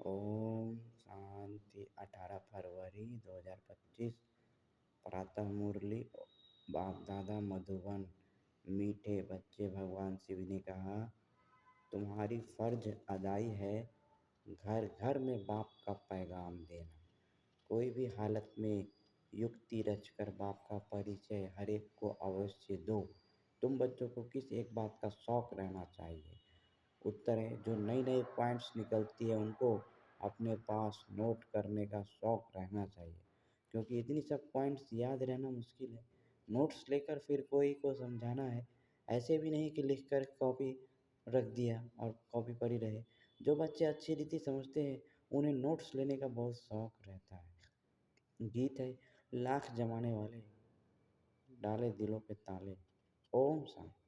ओम शांति। 18 फरवरी 2025 प्रातः मुरली। बाप दादा मधुबन। मीठे बच्चे, भगवान शिव ने कहा तुम्हारी फर्ज अदाई है घर घर में बाप का पैगाम देना। कोई भी हालत में युक्ति रचकर बाप का परिचय हर एक को अवश्य दो। तुम बच्चों को किस एक बात का शौक रहना चाहिए? उत्तर है, जो नई नई पॉइंट्स निकलती है उनको अपने पास नोट करने का शौक रहना चाहिए, क्योंकि इतनी सब पॉइंट्स याद रहना मुश्किल है। नोट्स लेकर फिर कोई को समझाना है, ऐसे भी नहीं कि लिख कर कॉपी रख दिया और कॉपी पड़ी रहे। जो बच्चे अच्छी रीति समझते हैं उन्हें नोट्स लेने का बहुत शौक रहता है। गीत है, लाख जमाने वाले डाले दिलों पे ताले। ओम शांति।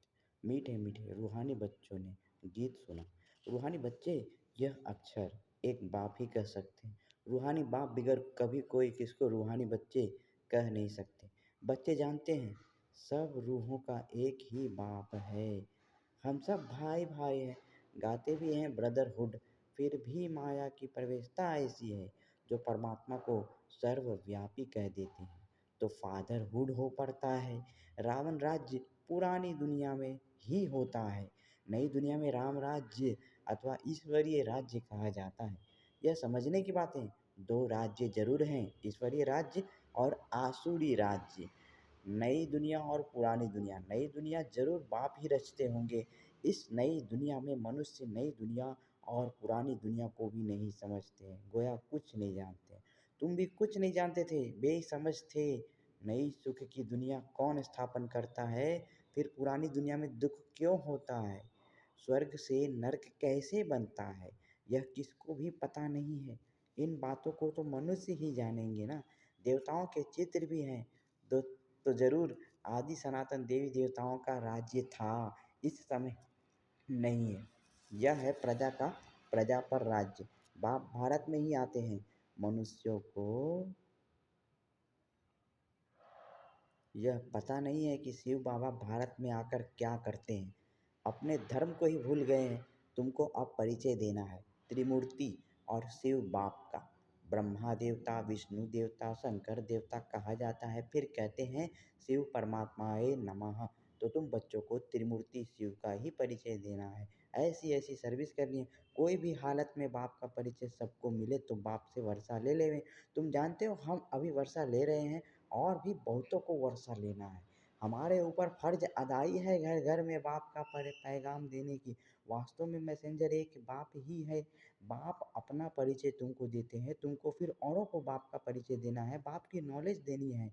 मीठे मीठे रूहानी बच्चों ने गीत सुना। रूहानी बच्चे, यह अक्षर एक बाप ही कह सकते हैं। रूहानी बाप बिगर कभी कोई किसको रूहानी बच्चे कह नहीं सकते। बच्चे जानते हैं सब रूहों का एक ही बाप है। हम सब भाई भाई हैं, गाते भी हैं ब्रदरहुड। फिर भी माया की प्रवेशता ऐसी है जो परमात्मा को सर्वव्यापी कह देते हैं तो फादरहुड हो पड़ता है। रावण राज्य पुरानी दुनिया में ही होता है, नई दुनिया में राम राज्य अथवा ईश्वरीय राज्य कहा जाता है। यह समझने की बात है, दो राज्य जरूर हैं, ईश्वरीय राज्य और आसुरी राज्य। नई दुनिया और पुरानी दुनिया। नई दुनिया जरूर बाप ही रचते होंगे। इस नई दुनिया में मनुष्य नई दुनिया और पुरानी दुनिया को भी नहीं समझते हैं, गोया कुछ नहीं जानते। तुम भी कुछ नहीं जानते थे, बेसमझ थे। नई सुख की दुनिया कौन स्थापन करता है? फिर पुरानी दुनिया में दुख क्यों होता है? स्वर्ग से नर्क कैसे बनता है? यह किसको भी पता नहीं है। इन बातों को तो मनुष्य ही जानेंगे ना। देवताओं के चित्र भी हैं तो जरूर आदि सनातन देवी देवताओं का राज्य था, इस समय नहीं है। यह है प्रजा पर राज्य। बाप भारत में ही आते हैं। मनुष्यों को यह पता नहीं है कि शिव बाबा भारत में आकर क्या करते हैं। अपने धर्म को ही भूल गए हैं। तुमको अब परिचय देना है त्रिमूर्ति और शिव बाप का। ब्रह्मा देवता, विष्णु देवता, शंकर देवता कहा जाता है, फिर कहते हैं शिव परमात्माए नमः। तो तुम बच्चों को त्रिमूर्ति शिव का ही परिचय देना है। ऐसी ऐसी सर्विस करनी है। कोई भी हालत में बाप का परिचय सबको मिले तो बाप से वर्षा ले लें। तुम जानते हो हम अभी वर्षा ले रहे हैं और भी बहुतों को वर्षा लेना है। हमारे ऊपर फर्ज अदाई है घर घर में बाप का पैगाम देने की। वास्तव में मैसेंजर एक बाप ही है। बाप अपना परिचय तुमको देते हैं, तुमको फिर औरों को बाप का परिचय देना है, बाप की नॉलेज देनी है।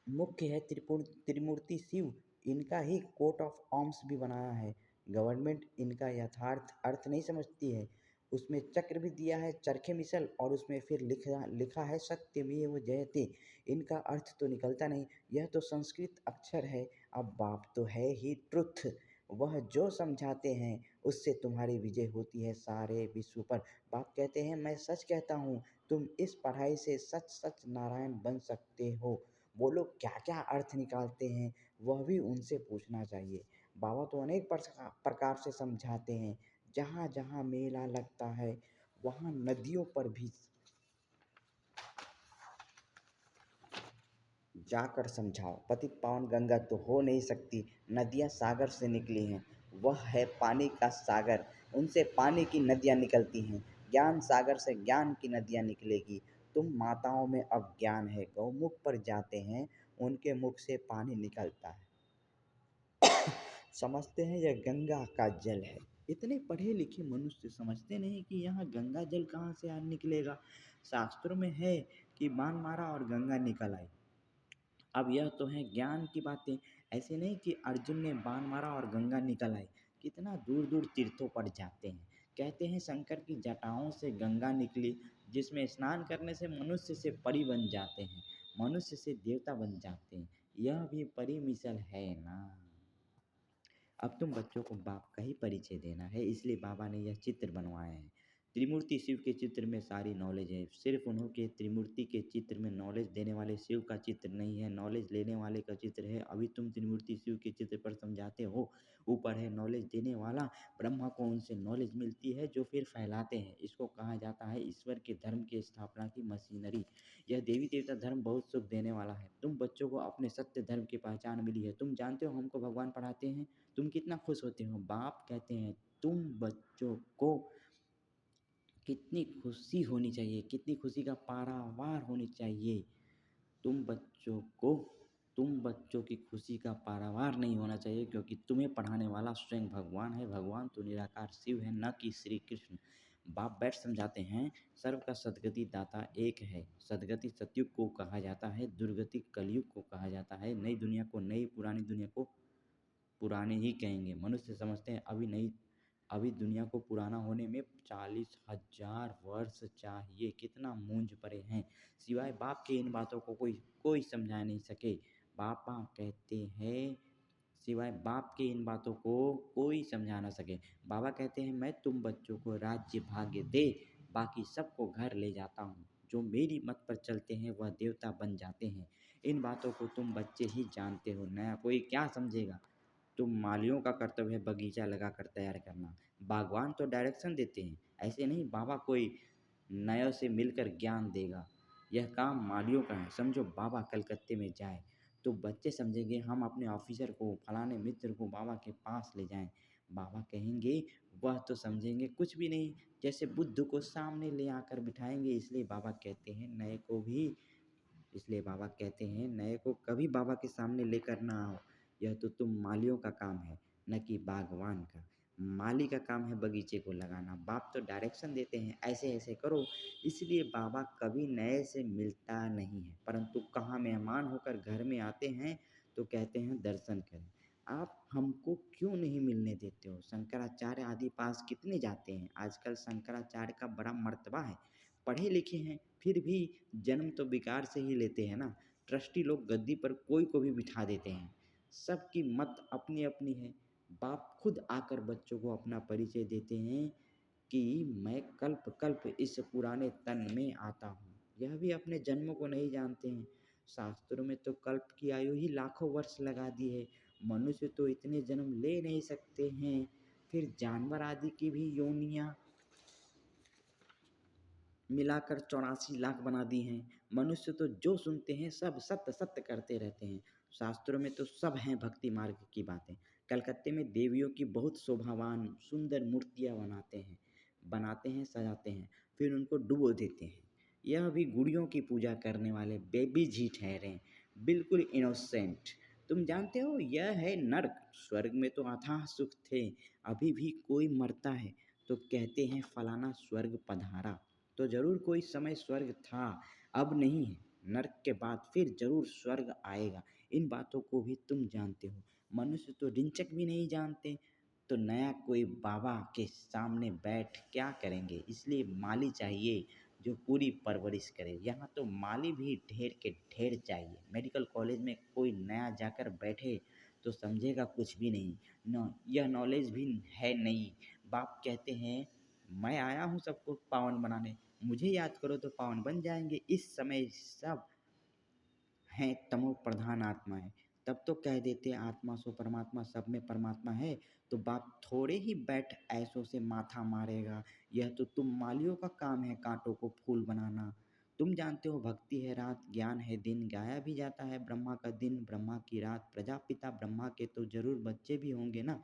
मुख्य है त्रिमूर्ति शिव। इनका ही कोट ऑफ आर्म्स भी बनाया है। गवर्नमेंट इनका यथार्थ अर्थ नहीं समझती है। उसमें चक्र भी दिया है, चरखे मिसल, और उसमें फिर लिखा है सत्यमेव जयते। इनका अर्थ तो निकलता नहीं। यह तो संस्कृत अक्षर है। अब बाप तो है ही ट्रुथ। वह जो समझाते हैं उससे तुम्हारी विजय होती है सारे विश्व पर। बाप कहते हैं मैं सच कहता हूँ, तुम इस पढ़ाई से सच सच नारायण बन सकते हो। वो लोग क्या क्या अर्थ निकालते हैं वह भी उनसे पूछना चाहिए। बाबा तो अनेक प्रकार से समझाते हैं। जहाँ जहाँ मेला लगता है वहाँ नदियों पर भी जाकर समझाओ। पतित पावन गंगा तो हो नहीं सकती, नदियाँ सागर से निकली हैं। वह है पानी का सागर, उनसे पानी की नदियाँ निकलती हैं। ज्ञान सागर से ज्ञान की नदियाँ निकलेगी। तुम माताओं में अब ज्ञान है, गौमुख पर जाते हैं उनके मुख से पानी निकलता है। समझते हैं यह गंगा का जल है। इतने पढ़े लिखे मनुष्य समझते नहीं कि यहाँ गंगा जल कहाँ से निकलेगा। शास्त्रों में है कि बाण मारा और गंगा निकल आई। अब यह तो है ज्ञान की बातें, ऐसे नहीं कि अर्जुन ने बाण मारा और गंगा निकल आई। कितना दूर दूर तीर्थों पर जाते हैं। कहते हैं शंकर की जटाओं से गंगा निकली, जिसमें स्नान करने से मनुष्य से परी बन जाते हैं, मनुष्य से देवता बन जाते हैं। यह भी परी मिसल है ना। अब तुम बच्चों को बाप का ही परिचय देना है, इसलिए बाबा ने यह चित्र बनवाए हैं। त्रिमूर्ति शिव के चित्र में सारी नॉलेज है। सिर्फ उन्हों के त्रिमूर्ति के चित्र में नॉलेज देने वाले शिव का चित्र नहीं है, नॉलेज लेने वाले का चित्र है। अभी तुम त्रिमूर्ति शिव के चित्र पर समझाते हो, ऊपर है नॉलेज देने वाला। ब्रह्मा को उनसे नॉलेज मिलती है जो फिर फैलाते हैं। इसको कहा जाता है ईश्वर के धर्म की स्थापना की मशीनरी। यह देवी देवता धर्म बहुत सुख देने वाला है। तुम बच्चों को अपने सत्य धर्म की पहचान मिली है। तुम जानते हो हमको भगवान पढ़ाते हैं, तुम कितना खुश होते हो। बाप कहते हैं तुम बच्चों को कितनी खुशी होनी चाहिए, कितनी खुशी का पारावार होनी चाहिए। तुम बच्चों को तुम बच्चों की खुशी का पारावार नहीं होना चाहिए, क्योंकि तुम्हें पढ़ाने वाला स्वयं भगवान है। भगवान तो निराकार शिव है, न कि श्री कृष्ण। बाप बैठ समझाते हैं सर्व का सद्गति दाता एक है। सद्गति सतयुग को कहा जाता है, दुर्गति कलयुग को कहा जाता है। नई दुनिया को नई, पुरानी दुनिया को पुराने ही कहेंगे। मनुष्य समझते हैं अभी दुनिया को पुराना होने में 40,000 वर्ष चाहिए। कितना मूंझ पड़े हैं। सिवाय बाप के इन बातों को कोई समझा नहीं सके। पापा कहते हैं सिवाय बाप के इन बातों को कोई समझा ना सके। बाबा कहते हैं मैं तुम बच्चों को राज्य भाग्य दे, बाकी सबको घर ले जाता हूँ। जो मेरी मत पर चलते हैं वह देवता बन जाते हैं। इन बातों को तुम बच्चे ही जानते हो, नया कोई क्या समझेगा। तो मालियों का कर्तव्य है बगीचा लगाकर तैयार करना। बागवान तो डायरेक्शन देते हैं, ऐसे नहीं बाबा कोई नए से मिलकर ज्ञान देगा। यह काम मालियों का है। समझो बाबा कलकत्ते में जाए तो बच्चे समझेंगे हम अपने ऑफिसर को, फलाने मित्र को बाबा के पास ले जाएं। बाबा कहेंगे वह तो समझेंगे कुछ भी नहीं, जैसे बुद्ध को सामने ले आकर बिठाएंगे। इसलिए बाबा कहते हैं नए को कभी बाबा के सामने लेकर ना आओ। यह तो तुम मालियों का काम है, न कि बागवान का। माली का काम है बगीचे को लगाना। बाप तो डायरेक्शन देते हैं ऐसे ऐसे करो। इसलिए बाबा कभी नए से मिलता नहीं है, परंतु कहाँ मेहमान होकर घर में आते हैं तो कहते हैं दर्शन करें। आप हमको क्यों नहीं मिलने देते हो। शंकराचार्य आदि पास कितने जाते हैं। आजकल शंकराचार्य का बड़ा मर्तबा है, पढ़े लिखे हैं, फिर भी जन्म तो बेकार से ही लेते हैं ना। ट्रस्टी लोग गद्दी पर कोई को भी बिठा देते हैं। सबकी मत अपनी अपनी है। बाप खुद आकर बच्चों को अपना परिचय देते हैं कि मैं कल्प कल्प इस पुराने तन में आता हूँ। यह भी अपने जन्मों को नहीं जानते हैं। शास्त्रों में तो कल्प की आयु ही लाखों वर्ष लगा दी है। मनुष्य तो इतने जन्म ले नहीं सकते हैं, फिर जानवर आदि की भी योनियाँ मिलाकर 84 लाख बना दी हैं। मनुष्य तो जो सुनते हैं सब सत्य सत्य करते रहते हैं। शास्त्रों में तो सब हैं भक्ति मार्ग की बातें। कलकत्ते में देवियों की बहुत शोभावान सुंदर मूर्तियाँ बनाते हैं, सजाते हैं, फिर उनको डुबो देते हैं। यह भी गुड़ियों की पूजा करने वाले बेबीज ही ठहरे, बिल्कुल इनोसेंट। तुम जानते हो यह है नर्क। स्वर्ग में तो अथाह सुख थे। अभी भी कोई मरता है तो कहते हैं फलाना स्वर्ग पधारा, तो जरूर कोई समय स्वर्ग था, अब नहीं है। नर्क के बाद फिर जरूर स्वर्ग आएगा। इन बातों को भी तुम जानते हो। मनुष्य तो रिंचक भी नहीं जानते, तो नया कोई बाबा के सामने बैठ क्या करेंगे। इसलिए माली चाहिए जो पूरी परवरिश करे। यहाँ तो माली भी ढेर के ढेर चाहिए। मेडिकल कॉलेज में कोई नया जाकर बैठे तो समझेगा कुछ भी नहीं, न यह नॉलेज भी है नहीं। बाप कहते हैं मैं आया हूँ सबको पावन बनाने, मुझे याद करो तो पावन बन जाएंगे। इस समय सब हैं तमो प्रधान आत्माएं। तब तो कह देते आत्मा सो परमात्मा, सब में परमात्मा है। तो बाप थोड़े ही बैठ ऐसों से माथा मारेगा। यह तो तुम मालियों का काम है कांटों को फूल बनाना। तुम जानते हो भक्ति है रात, ज्ञान है दिन। गाया भी जाता है ब्रह्मा का दिन, ब्रह्मा की रात। प्रजापिता ब्रह्मा के तो जरूर बच्चे भी होंगे ना।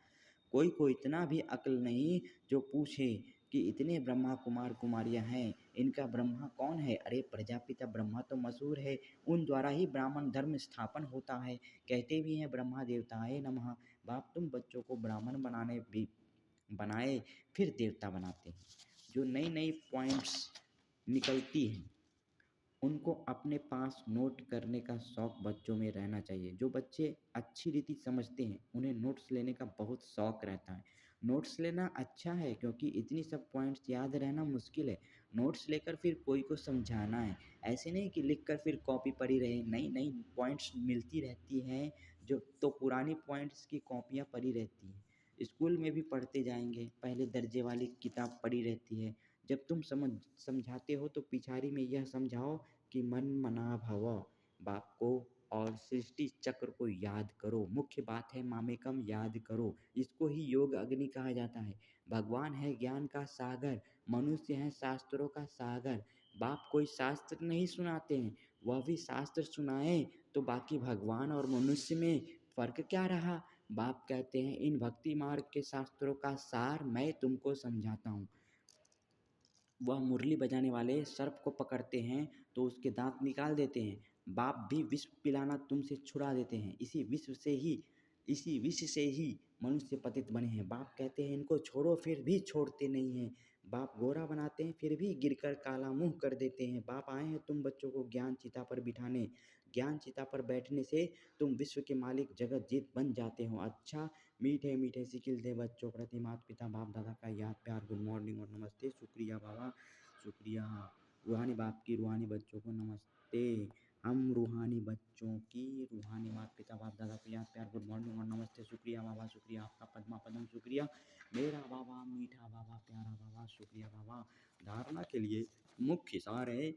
कोई को इतना भी अक्ल नहीं जो पूछे कि इतने ब्रह्मा कुमार कुमारियाँ हैं, इनका ब्रह्मा कौन है। अरे प्रजापिता ब्रह्मा तो मशहूर है, उन द्वारा ही ब्राह्मण धर्म स्थापन होता है। कहते भी हैं ब्रह्मा देवताए नमः। बाप तुम बच्चों को ब्राह्मण बनाए फिर देवता बनाते हैं। जो नई नई पॉइंट्स निकलती हैं उनको अपने पास नोट करने का शौक़ बच्चों में रहना चाहिए। जो बच्चे अच्छी रीति समझते हैं उन्हें नोट्स लेने का बहुत शौक़ रहता है। नोट्स लेना अच्छा है, क्योंकि इतनी सब पॉइंट्स याद रहना मुश्किल है। नोट्स लेकर फिर कोई को समझाना है, ऐसे नहीं कि लिख कर फिर कॉपी पड़ी रहे। नई नई पॉइंट्स मिलती रहती हैं, जो तो पुरानी पॉइंट्स की कॉपियाँ पड़ी रहती हैं। स्कूल में भी पढ़ते जाएंगे, पहले दर्जे वाली किताब पड़ी रहती है, जब तुम समझाते हो तो पिछाड़ी में यह समझाओ कि मन मना भव, बाप को और सृष्टि चक्र को याद करो। मुख्य बात है मामेकम याद करो। इसको ही योग अग्नि कहा जाता है। भगवान है ज्ञान का सागर, मनुष्य है शास्त्रों का सागर। बाप कोई शास्त्र नहीं सुनाते हैं, वह भी शास्त्र सुनाए तो बाकी भगवान और मनुष्य में फर्क क्या रहा। बाप कहते हैं इन भक्ति मार्ग के शास्त्रों का सार मैं तुमको समझाता हूँ। वह मुरली बजाने वाले सर्प को पकड़ते हैं तो उसके दांत निकाल देते हैं। बाप भी विष पिलाना तुमसे छुड़ा देते हैं। इसी विष से ही मनुष्य पतित बने हैं। बाप कहते हैं इनको छोड़ो, फिर भी छोड़ते नहीं हैं। बाप गोरा बनाते हैं फिर भी गिरकर काला मुंह कर देते हैं। बाप आए हैं तुम बच्चों को ज्ञान चिता पर बिठाने। ज्ञान चिता पर बैठने से तुम विश्व के मालिक जगत जीत बन जाते हो। अच्छा, मीठे मीठे सिखिल दे बच्चों प्रति माता पिता बाप दादा का याद प्यार, गुड मॉर्निंग और नमस्ते। शुक्रिया बाबा, शुक्रिया। रूहानी बाप की रूहानी बच्चों को नमस्ते। हम रूहानी बच्चों की रूहानी माता पिता बाप दादा को याद प्यार, गुड मॉर्निंग और नमस्ते। शुक्रिया बाबा, शुक्रिया आपका पद्मा पदम, शुक्रिया मेरा बाबा, मीठा बाबा, प्यारा बाबा, शुक्रिया बाबा। धारणा के लिए मुख्य सार है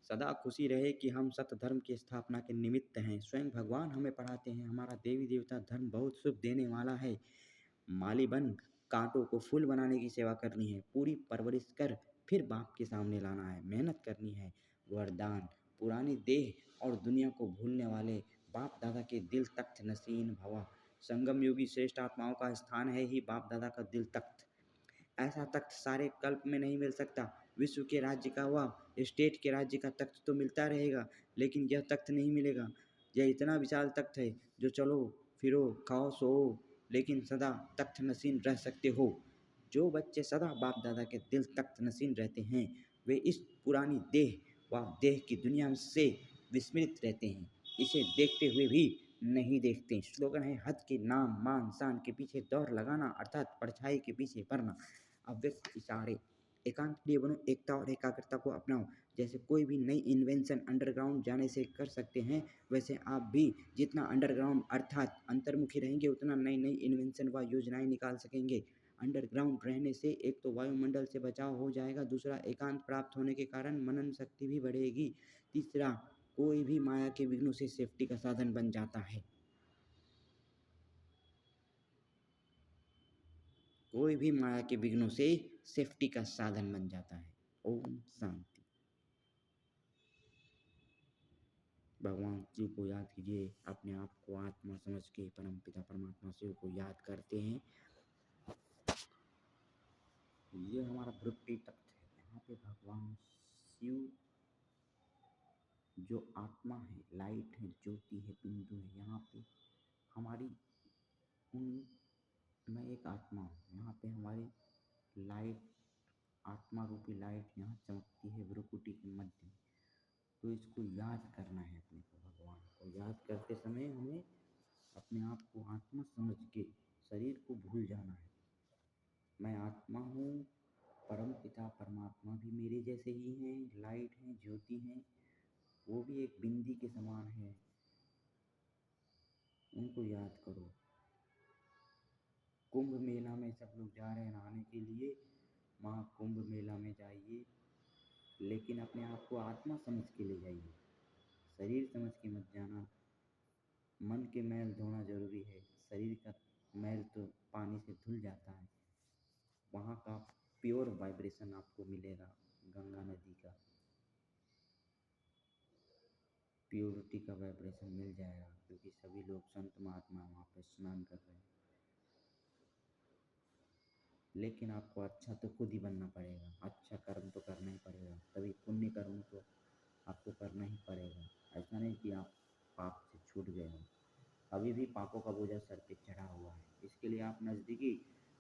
सदा खुशी रहे कि हम सत्य धर्म की स्थापना के निमित्त हैं। स्वयं भगवान हमें पढ़ाते हैं हमारा देवी देवता धर्म बहुत सुख देने वाला है। माली बन कांटों को फूल बनाने की सेवा करनी है। पूरी परवरिश कर फिर बाप के सामने लाना है। मेहनत करनी है। वरदान, पुरानी देह और दुनिया को भूलने वाले बाप दादा के दिल तख्त नसीन भवा। संगम योगी श्रेष्ठ आत्माओं का स्थान है ही बाप दादा का दिल तख्त। ऐसा तख्त सारे कल्प में नहीं मिल सकता। विश्व के राज्य का व स्टेट के राज्य का तख्त तो मिलता रहेगा, लेकिन यह तख्त नहीं मिलेगा। यह इतना विशाल तख्त है जो चलो फिरो खाओ सो लेकिन सदा तख्त नसीन रह सकते हो। जो बच्चे सदा बाप दादा के दिल तख्त नसीन रहते हैं वे इस पुरानी देह व देह की दुनिया से विस्मृत रहते हैं। इसे देखते हुए भी नहीं देखते। स्लोगन है हद के नाम मान शान के पीछे दौड़ लगाना, अर्थात परछाई के पीछे पड़ना। अव्यक्त इशारे, एकांत के लिए बनो, एकता और एकाग्रता को अपनाओ। जैसे कोई भी नई इन्वेंशन अंडरग्राउंड जाने से कर सकते हैं, वैसे आप भी जितना अंडरग्राउंड अर्थात अंतर्मुखी रहेंगे उतना नई नई इन्वेंशन व योजनाएं निकाल सकेंगे। अंडरग्राउंड रहने से एक तो वायुमंडल से बचाव हो जाएगा, दूसरा एकांत प्राप्त होने के कारण मनन शक्ति भी बढ़ेगी, तीसरा कोई भी माया के विघ्नों से सेफ्टी का साधन बन जाता है। कोई भी माया के विघ्नों से सेफ्टी का साधन बन जाता है। ओम शांति। भगवान शिव को याद कीजिए। अपने आप को आत्मा समझ के परम पिता परमात्मा शिव को याद करते हैं। ये हमारा भृत्ति तख्त है। यहाँ पे भगवान शिव जो आत्मा है, लाइट है, ज्योति है, बिंदु है, यहाँ पे हमारी मैं एक आत्मा हूँ। यहाँ पे हमारी लाइट, आत्मा रूपी लाइट यहाँ चमकती है भ्रुकुटी के मध्य में। तो इसको याद करना है अपने को। भगवान को याद करते समय हमें अपने आप को आत्मा समझ के शरीर को भूल जाना है। मैं आत्मा हूँ, परम पिता परमात्मा भी मेरे जैसे ही हैं, लाइट हैं, ज्योति हैं, वो भी एक बिंदी के समान है। उनको याद करो। कुंभ मेला में सब लोग जा रहे हैं नहाने के लिए, वहाँ कुंभ मेला में जाइए, लेकिन अपने आप को आत्मा समझ के ले जाइए, शरीर समझ के मत जाना। मन के मैल धोना जरूरी है, शरीर का मैल तो पानी से धुल जाता है। वहाँ का प्योर वाइब्रेशन आपको मिलेगा, गंगा नदी का प्योरिटी का वाइब्रेशन मिल जाएगा, क्योंकि सभी लोग संत महात्मा वहाँ पर स्नान कर रहे हैं। लेकिन आपको अच्छा तो खुद ही बनना पड़ेगा, अच्छा कर्म तो करना ही पड़ेगा, तभी पुण्य कर्म तो आपको करना ही पड़ेगा। ऐसा नहीं कि आप पाप से छूट गए हो, अभी भी पापों का बोझा सर पे चढ़ा हुआ है। इसके लिए आप नज़दीकी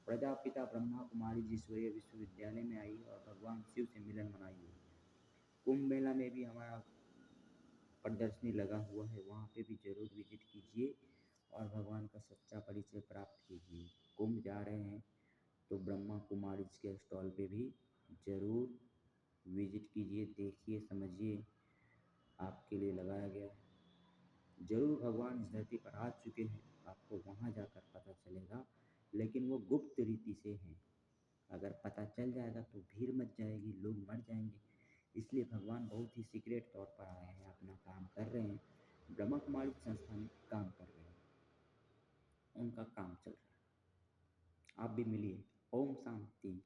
प्रजापिता ब्रह्मा कुमारी ईश्वरीय विश्वविद्यालय में आइए और भगवान शिव से मिलन मनाइए। कुंभ मेला में भी हमारा प्रदर्शनी लगा हुआ है, वहाँ पे भी ज़रूर विजिट कीजिए और भगवान का सच्चा परिचय प्राप्त कीजिए। कुंभ जा रहे हैं तो ब्रह्मा कुमारी के स्टॉल पे भी ज़रूर विजिट कीजिए, देखिए, समझिए, आपके लिए लगाया गया है। जरूर भगवान इस धरती पर आ चुके हैं, आपको वहाँ जाकर पता चलेगा, लेकिन वो गुप्त रीति से हैं। अगर पता चल जाएगा तो भीड़ मच जाएगी, लोग मर जाएंगे। इसलिए भगवान बहुत ही सीक्रेट तौर पर आए हैं, अपना काम कर रहे हैं, ब्रह्मा कुमारी संस्था में काम कर रहे हैं, उनका काम चल रहा है। आप भी मिलिए। ओम शांति।